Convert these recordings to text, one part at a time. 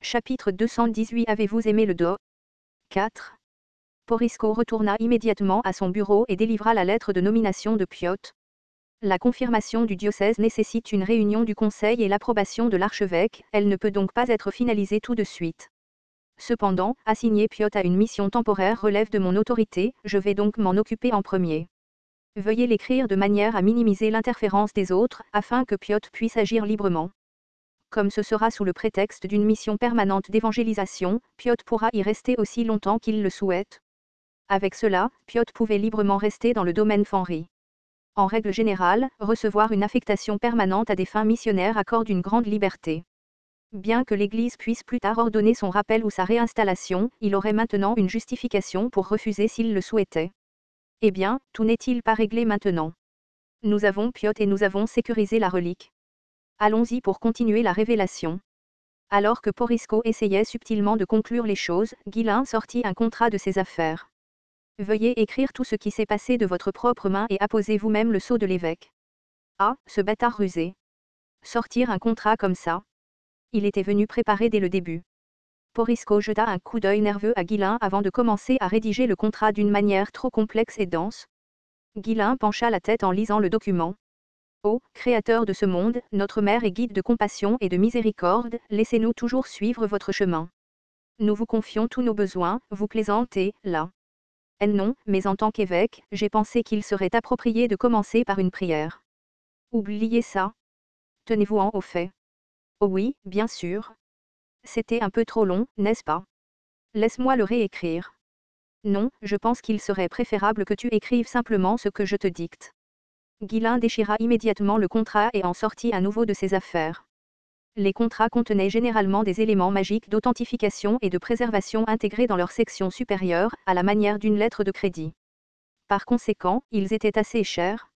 Chapitre 218. Avez-vous aimé le dos 4. Porisco retourna immédiatement à son bureau et délivra la lettre de nomination de Piotr. La confirmation du diocèse nécessite une réunion du conseil et l'approbation de l'archevêque, elle ne peut donc pas être finalisée tout de suite. Cependant, assigner Piotr à une mission temporaire relève de mon autorité, je vais donc m'en occuper en premier. Veuillez l'écrire de manière à minimiser l'interférence des autres, afin que Piotr puisse agir librement. Comme ce sera sous le prétexte d'une mission permanente d'évangélisation, Piotr pourra y rester aussi longtemps qu'il le souhaite. Avec cela, Piotr pouvait librement rester dans le domaine Fenry. En règle générale, recevoir une affectation permanente à des fins missionnaires accorde une grande liberté. Bien que l'Église puisse plus tard ordonner son rappel ou sa réinstallation, il aurait maintenant une justification pour refuser s'il le souhaitait. Eh bien, tout n'est-il pas réglé maintenant? Nous avons Piotr et nous avons sécurisé la relique. Allons-y pour continuer la révélation. Alors que Porisco essayait subtilement de conclure les choses, Guillain sortit un contrat de ses affaires. Veuillez écrire tout ce qui s'est passé de votre propre main et apposez vous-même le sceau de l'évêque. Ah, ce bâtard rusé. Sortir un contrat comme ça. Il était venu préparer dès le début. Porisco jeta un coup d'œil nerveux à Guillain avant de commencer à rédiger le contrat d'une manière trop complexe et dense. Guillain pencha la tête en lisant le document. Ô Créateur de ce monde, notre Mère et guide de compassion et de miséricorde, laissez-nous toujours suivre votre chemin. Nous vous confions tous nos besoins, vous plaisantez, là. Non, mais en tant qu'évêque, j'ai pensé qu'il serait approprié de commencer par une prière. Oubliez ça. Tenez-vous au fait. Oh oui, bien sûr. C'était un peu trop long, n'est-ce pas? Laisse-moi le réécrire. Non, je pense qu'il serait préférable que tu écrives simplement ce que je te dicte. Guillain déchira immédiatement le contrat et en sortit à nouveau de ses affaires. Les contrats contenaient généralement des éléments magiques d'authentification et de préservation intégrés dans leur section supérieure, à la manière d'une lettre de crédit. Par conséquent, ils étaient assez chers.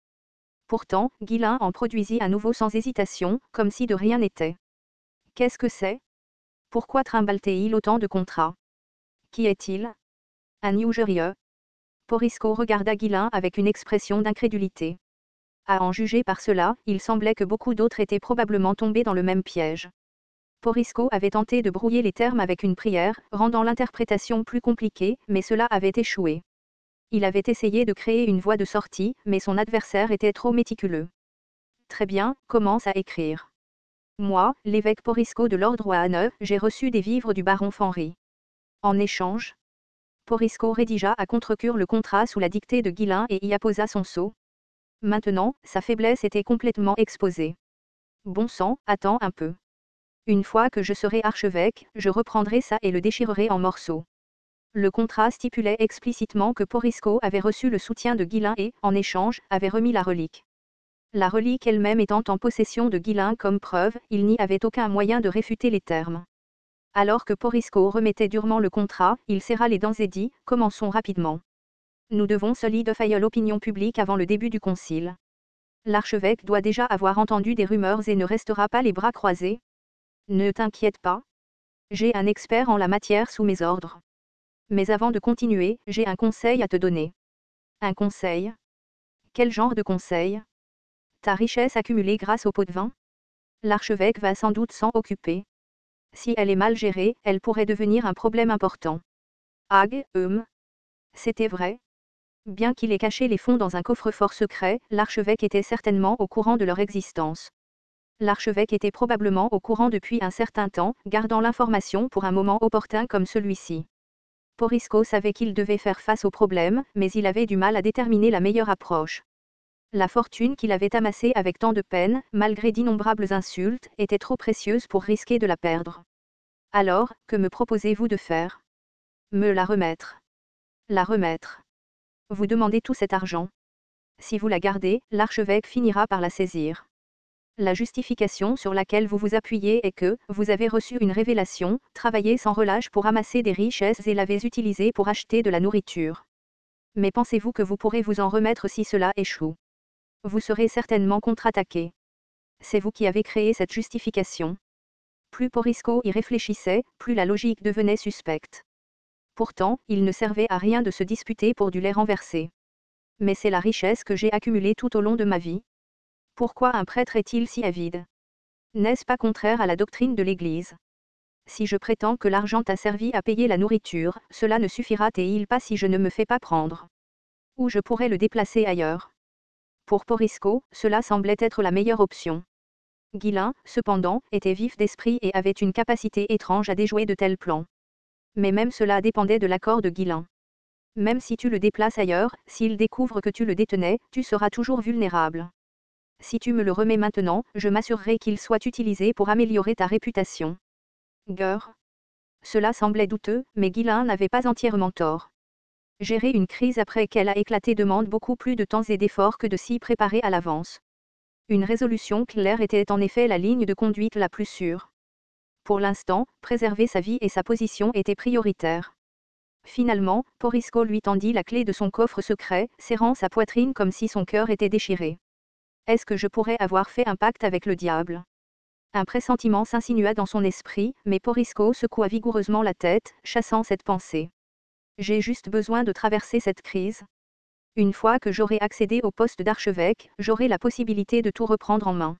Pourtant, Guillain en produisit à nouveau sans hésitation, comme si de rien n'était. Qu'est-ce que c'est? Pourquoi trimballe-t-il autant de contrats? Qui est-il? Un usurieux. Porisco regarda Guillain avec une expression d'incrédulité. À en juger par cela, il semblait que beaucoup d'autres étaient probablement tombés dans le même piège. Porisco avait tenté de brouiller les termes avec une prière, rendant l'interprétation plus compliquée, mais cela avait échoué. Il avait essayé de créer une voie de sortie, mais son adversaire était trop méticuleux. Très bien, commence à écrire. Moi, l'évêque Porisco de l'ordre Oaneu, j'ai reçu des vivres du baron Fenry. En échange, Porisco rédigea à contre-cœur le contrat sous la dictée de Guillain et y apposa son sceau. Maintenant, sa faiblesse était complètement exposée. Bon sang, attends un peu. Une fois que je serai archevêque, je reprendrai ça et le déchirerai en morceaux. Le contrat stipulait explicitement que Porisco avait reçu le soutien de Guillain et, en échange, avait remis la relique. La relique elle-même étant en possession de Guillain comme preuve, il n'y avait aucun moyen de réfuter les termes. Alors que Porisco remettait durement le contrat, il serra les dents et dit, commençons rapidement. Nous devons solidifier l'opinion publique avant le début du concile. L'archevêque doit déjà avoir entendu des rumeurs et ne restera pas les bras croisés. Ne t'inquiète pas. J'ai un expert en la matière sous mes ordres. Mais avant de continuer, j'ai un conseil à te donner. Un conseil? Quel genre de conseil? Ta richesse accumulée grâce au pot de vin? L'archevêque va sans doute s'en occuper. Si elle est mal gérée, elle pourrait devenir un problème important. Ag, c'était vrai. Bien qu'il ait caché les fonds dans un coffre-fort secret, l'archevêque était certainement au courant de leur existence. L'archevêque était probablement au courant depuis un certain temps, gardant l'information pour un moment opportun comme celui-ci. Porisco savait qu'il devait faire face au problème, mais il avait du mal à déterminer la meilleure approche. La fortune qu'il avait amassée avec tant de peine, malgré d'innombrables insultes, était trop précieuse pour risquer de la perdre. Alors, que me proposez-vous de faire? Me la remettre. La remettre. Vous demandez tout cet argent. Si vous la gardez, l'archevêque finira par la saisir. La justification sur laquelle vous vous appuyez est que, vous avez reçu une révélation, travaillé sans relâche pour amasser des richesses et l'avez utilisée pour acheter de la nourriture. Mais pensez-vous que vous pourrez vous en remettre si cela échoue? Vous serez certainement contre-attaqué. C'est vous qui avez créé cette justification. Plus Porisco y réfléchissait, plus la logique devenait suspecte. Pourtant, il ne servait à rien de se disputer pour du lait renversé. Mais c'est la richesse que j'ai accumulée tout au long de ma vie. Pourquoi un prêtre est-il si avide? N'est-ce pas contraire à la doctrine de l'Église? Si je prétends que l'argent t'a servi à payer la nourriture, cela ne suffira-t-il pas si je ne me fais pas prendre? Ou je pourrais le déplacer ailleurs. Pour Porisco, cela semblait être la meilleure option. Guillain, cependant, était vif d'esprit et avait une capacité étrange à déjouer de tels plans. Mais même cela dépendait de l'accord de Guillain. Même si tu le déplaces ailleurs, s'il découvre que tu le détenais, tu seras toujours vulnérable. Si tu me le remets maintenant, je m'assurerai qu'il soit utilisé pour améliorer ta réputation. Gurr. Cela semblait douteux, mais Guillain n'avait pas entièrement tort. Gérer une crise après qu'elle a éclaté demande beaucoup plus de temps et d'efforts que de s'y préparer à l'avance. Une résolution claire était en effet la ligne de conduite la plus sûre. Pour l'instant, préserver sa vie et sa position était prioritaire. Finalement, Porisco lui tendit la clé de son coffre secret, serrant sa poitrine comme si son cœur était déchiré. Est-ce que je pourrais avoir fait un pacte avec le diable? Un pressentiment s'insinua dans son esprit, mais Porisco secoua vigoureusement la tête, chassant cette pensée. J'ai juste besoin de traverser cette crise. Une fois que j'aurai accédé au poste d'archevêque, j'aurai la possibilité de tout reprendre en main.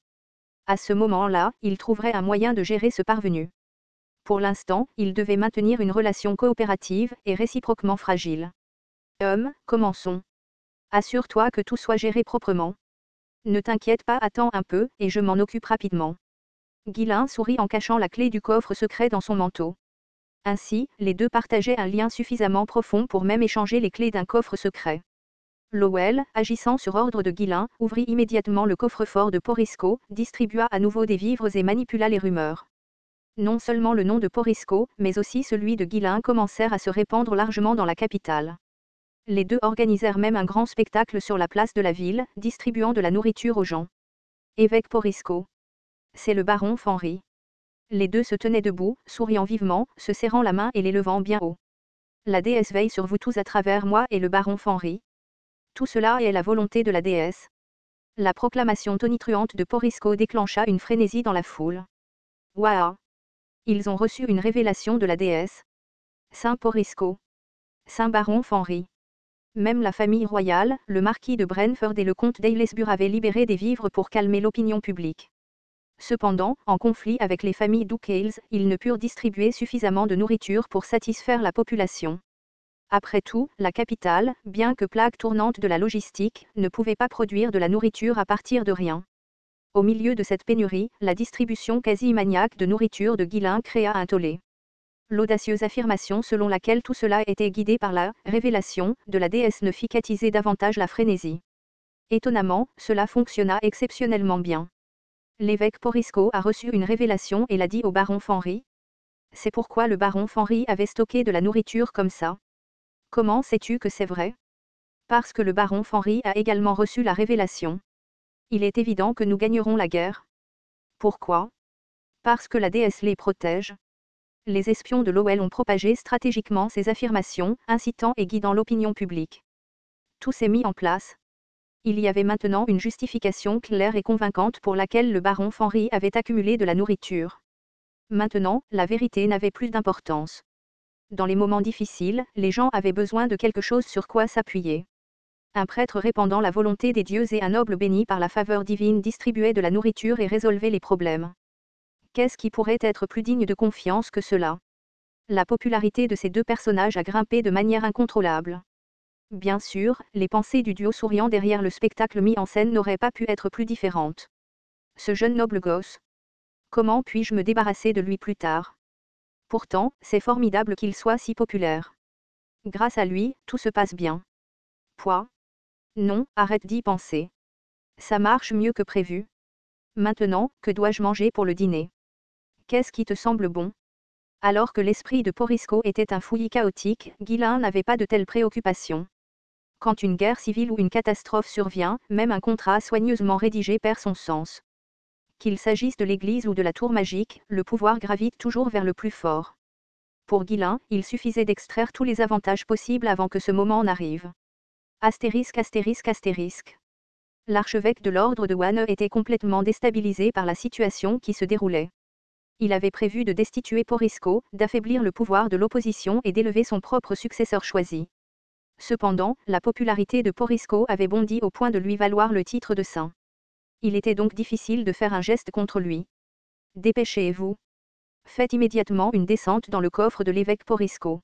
À ce moment-là, il trouverait un moyen de gérer ce parvenu. Pour l'instant, il devait maintenir une relation coopérative et réciproquement fragile. Commençons. Assure-toi que tout soit géré proprement. Ne t'inquiète pas, attends un peu, et je m'en occupe rapidement. Guillain sourit en cachant la clé du coffre secret dans son manteau. Ainsi, les deux partageaient un lien suffisamment profond pour même échanger les clés d'un coffre secret. Lowell, agissant sur ordre de Guillain, ouvrit immédiatement le coffre-fort de Porisco, distribua à nouveau des vivres et manipula les rumeurs. Non seulement le nom de Porisco, mais aussi celui de Guillain commencèrent à se répandre largement dans la capitale. Les deux organisèrent même un grand spectacle sur la place de la ville, distribuant de la nourriture aux gens. Évêque Porisco. C'est le baron Fenry. Les deux se tenaient debout, souriant vivement, se serrant la main et les levant bien haut. La déesse veille sur vous tous à travers moi et le baron Fenry. Tout cela est la volonté de la déesse. La proclamation tonitruante de Porisco déclencha une frénésie dans la foule. Waouh! Ils ont reçu une révélation de la déesse. Saint Porisco. Saint baron Fenry. Même la famille royale, le marquis de Brentford et le comte d'Aylesbury avaient libéré des vivres pour calmer l'opinion publique. Cependant, en conflit avec les familles Ducales, ils ne purent distribuer suffisamment de nourriture pour satisfaire la population. Après tout, la capitale, bien que plaque tournante de la logistique, ne pouvait pas produire de la nourriture à partir de rien. Au milieu de cette pénurie, la distribution quasi maniaque de nourriture de Guillain créa un tollé. L'audacieuse affirmation selon laquelle tout cela était guidé par la « révélation » de la déesse ne fit qu'attiser davantage la frénésie. Étonnamment, cela fonctionna exceptionnellement bien. L'évêque Porisco a reçu une révélation et l'a dit au baron Fenry. C'est pourquoi le baron Fenry avait stocké de la nourriture comme ça. Comment sais-tu que c'est vrai? Parce que le baron Fenry a également reçu la révélation. Il est évident que nous gagnerons la guerre. Pourquoi? Parce que la déesse les protège. Les espions de Lowell ont propagé stratégiquement ces affirmations, incitant et guidant l'opinion publique. Tout s'est mis en place. Il y avait maintenant une justification claire et convaincante pour laquelle le baron Fenry avait accumulé de la nourriture. Maintenant, la vérité n'avait plus d'importance. Dans les moments difficiles, les gens avaient besoin de quelque chose sur quoi s'appuyer. Un prêtre répandant la volonté des dieux et un noble béni par la faveur divine distribuaient de la nourriture et résolvaient les problèmes. Qu'est-ce qui pourrait être plus digne de confiance que cela? La popularité de ces deux personnages a grimpé de manière incontrôlable. Bien sûr, les pensées du duo souriant derrière le spectacle mis en scène n'auraient pas pu être plus différentes. Ce jeune noble gosse. Comment puis-je me débarrasser de lui plus tard? Pourtant, c'est formidable qu'il soit si populaire. Grâce à lui, tout se passe bien. Quoi? Non, arrête d'y penser. Ça marche mieux que prévu. Maintenant, que dois-je manger pour le dîner? Qu'est-ce qui te semble bon? Alors que l'esprit de Porisco était un fouillis chaotique, Guillain n'avait pas de telles préoccupations. Quand une guerre civile ou une catastrophe survient, même un contrat soigneusement rédigé perd son sens. Qu'il s'agisse de l'église ou de la tour magique, le pouvoir gravite toujours vers le plus fort. Pour Guillain, il suffisait d'extraire tous les avantages possibles avant que ce moment n'arrive. Astérisque astérisque astérisque. L'archevêque de l'ordre de Wanne était complètement déstabilisé par la situation qui se déroulait. Il avait prévu de destituer Porisco, d'affaiblir le pouvoir de l'opposition et d'élever son propre successeur choisi. Cependant, la popularité de Porisco avait bondi au point de lui valoir le titre de saint. Il était donc difficile de faire un geste contre lui. Dépêchez-vous. Faites immédiatement une descente dans le coffre de l'évêque Porisco.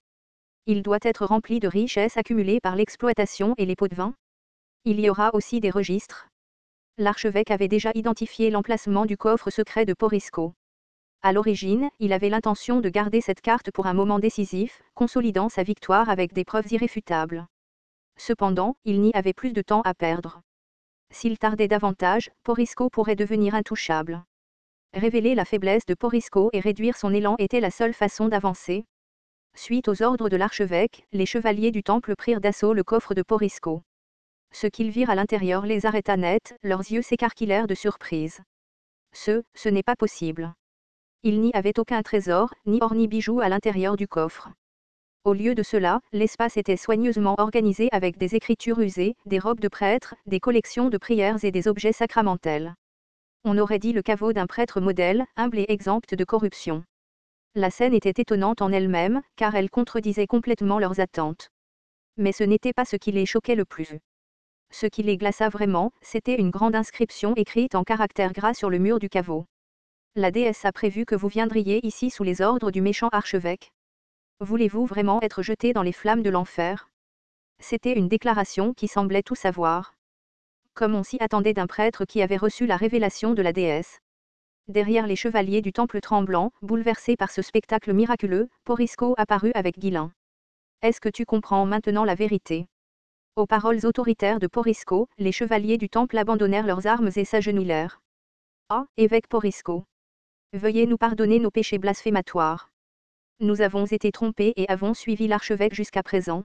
Il doit être rempli de richesses accumulées par l'exploitation et les pots de vin. Il y aura aussi des registres. L'archevêque avait déjà identifié l'emplacement du coffre secret de Porisco. À l'origine, il avait l'intention de garder cette carte pour un moment décisif, consolidant sa victoire avec des preuves irréfutables. Cependant, il n'y avait plus de temps à perdre. S'il tardait davantage, Porisco pourrait devenir intouchable. Révéler la faiblesse de Porisco et réduire son élan était la seule façon d'avancer. Suite aux ordres de l'archevêque, les chevaliers du temple prirent d'assaut le coffre de Porisco. Ce qu'ils virent à l'intérieur les arrêta net, leurs yeux s'écarquillèrent de surprise. Ce n'est pas possible. Il n'y avait aucun trésor, ni or ni bijoux à l'intérieur du coffre. Au lieu de cela, l'espace était soigneusement organisé avec des écritures usées, des robes de prêtres, des collections de prières et des objets sacramentels. On aurait dit le caveau d'un prêtre modèle, humble et exempt de corruption. La scène était étonnante en elle-même, car elle contredisait complètement leurs attentes. Mais ce n'était pas ce qui les choquait le plus. Ce qui les glaça vraiment, c'était une grande inscription écrite en caractères gras sur le mur du caveau. La déesse a prévu que vous viendriez ici sous les ordres du méchant archevêque. Voulez-vous vraiment être jeté dans les flammes de l'enfer? C'était une déclaration qui semblait tout savoir. Comme on s'y attendait d'un prêtre qui avait reçu la révélation de la déesse. Derrière les chevaliers du temple tremblant, bouleversés par ce spectacle miraculeux, Porisco apparut avec Guilain. Est-ce que tu comprends maintenant la vérité? Aux paroles autoritaires de Porisco, les chevaliers du temple abandonnèrent leurs armes et s'agenouillèrent. Ah, évêque Porisco! Veuillez nous pardonner nos péchés blasphématoires. Nous avons été trompés et avons suivi l'archevêque jusqu'à présent.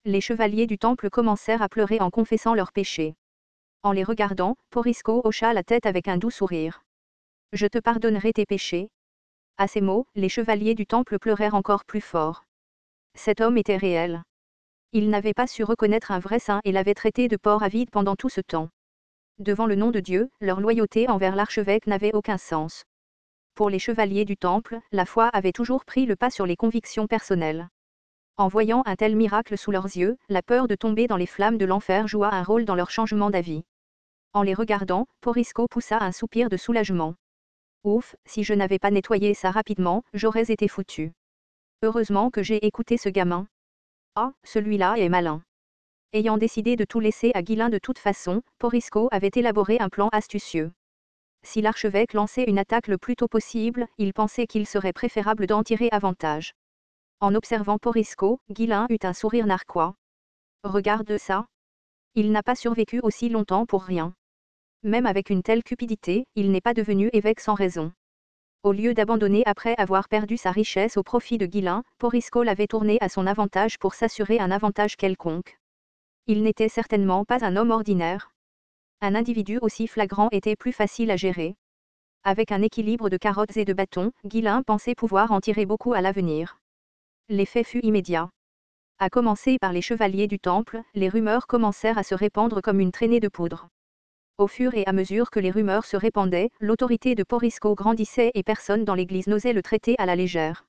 Les chevaliers du temple commencèrent à pleurer en confessant leurs péchés. En les regardant, Porisco hocha la tête avec un doux sourire. Je te pardonnerai tes péchés. À ces mots, les chevaliers du temple pleurèrent encore plus fort. Cet homme était réel. Ils n'avaient pas su reconnaître un vrai saint et l'avaient traité de porc avide pendant tout ce temps. Devant le nom de Dieu, leur loyauté envers l'archevêque n'avait aucun sens. Pour les chevaliers du temple, la foi avait toujours pris le pas sur les convictions personnelles. En voyant un tel miracle sous leurs yeux, la peur de tomber dans les flammes de l'enfer joua un rôle dans leur changement d'avis. En les regardant, Porisco poussa un soupir de soulagement. Ouf, si je n'avais pas nettoyé ça rapidement, j'aurais été foutu. Heureusement que j'ai écouté ce gamin. Ah, celui-là est malin. Ayant décidé de tout laisser à Guilain de toute façon, Porisco avait élaboré un plan astucieux. Si l'archevêque lançait une attaque le plus tôt possible, il pensait qu'il serait préférable d'en tirer avantage. En observant Porisco, Guilain eut un sourire narquois. Regarde ça. Il n'a pas survécu aussi longtemps pour rien. Même avec une telle cupidité, il n'est pas devenu évêque sans raison. Au lieu d'abandonner après avoir perdu sa richesse au profit de Guilain, Porisco l'avait tourné à son avantage pour s'assurer un avantage quelconque. Il n'était certainement pas un homme ordinaire. Un individu aussi flagrant était plus facile à gérer. Avec un équilibre de carottes et de bâtons, Guilain pensait pouvoir en tirer beaucoup à l'avenir. L'effet fut immédiat. À commencer par les chevaliers du temple, les rumeurs commencèrent à se répandre comme une traînée de poudre. Au fur et à mesure que les rumeurs se répandaient, l'autorité de Porisco grandissait et personne dans l'église n'osait le traiter à la légère.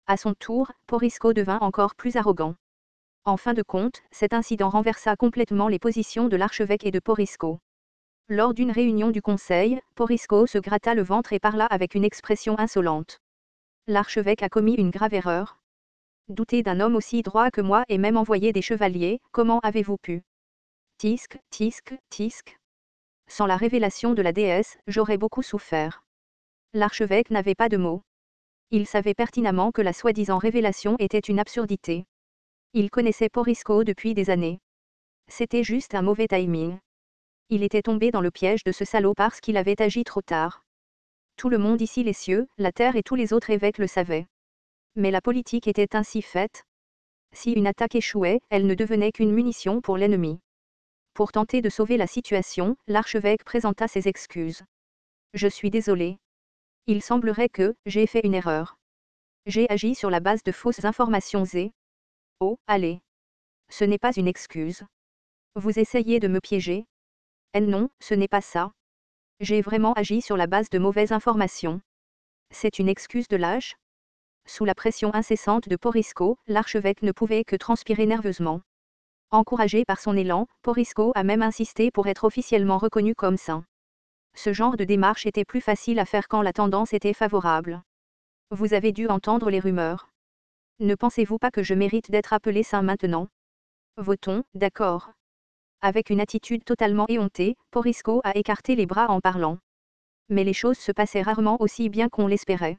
À son tour, Porisco devint encore plus arrogant. En fin de compte, cet incident renversa complètement les positions de l'archevêque et de Porisco. Lors d'une réunion du conseil, Porisco se gratta le ventre et parla avec une expression insolente. L'archevêque a commis une grave erreur. Douter d'un homme aussi droit que moi et même envoyer des chevaliers, comment avez-vous pu? Tisc, tisc, tisc. Sans la révélation de la déesse, j'aurais beaucoup souffert. L'archevêque n'avait pas de mots. Il savait pertinemment que la soi-disant révélation était une absurdité. Il connaissait Porisco depuis des années. C'était juste un mauvais timing. Il était tombé dans le piège de ce salaud parce qu'il avait agi trop tard. Tout le monde ici, les cieux, la terre et tous les autres évêques le savaient. Mais la politique était ainsi faite. Si une attaque échouait, elle ne devenait qu'une munition pour l'ennemi. Pour tenter de sauver la situation, l'archevêque présenta ses excuses. Je suis désolé. Il semblerait que j'ai fait une erreur. J'ai agi sur la base de fausses informations et... Oh, allez. Ce n'est pas une excuse. Vous essayez de me piéger? Eh non, ce n'est pas ça. J'ai vraiment agi sur la base de mauvaises informations. C'est une excuse de lâche? Sous la pression incessante de Porisco, l'archevêque ne pouvait que transpirer nerveusement. Encouragé par son élan, Porisco a même insisté pour être officiellement reconnu comme saint. Ce genre de démarche était plus facile à faire quand la tendance était favorable. Vous avez dû entendre les rumeurs. Ne pensez-vous pas que je mérite d'être appelé saint maintenant? Votons, d'accord. Avec une attitude totalement éhontée, Porisco a écarté les bras en parlant. Mais les choses se passaient rarement aussi bien qu'on l'espérait.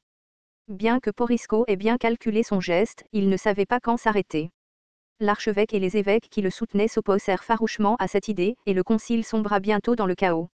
Bien que Porisco ait bien calculé son geste, il ne savait pas quand s'arrêter. L'archevêque et les évêques qui le soutenaient s'opposèrent farouchement à cette idée, et le concile sombra bientôt dans le chaos.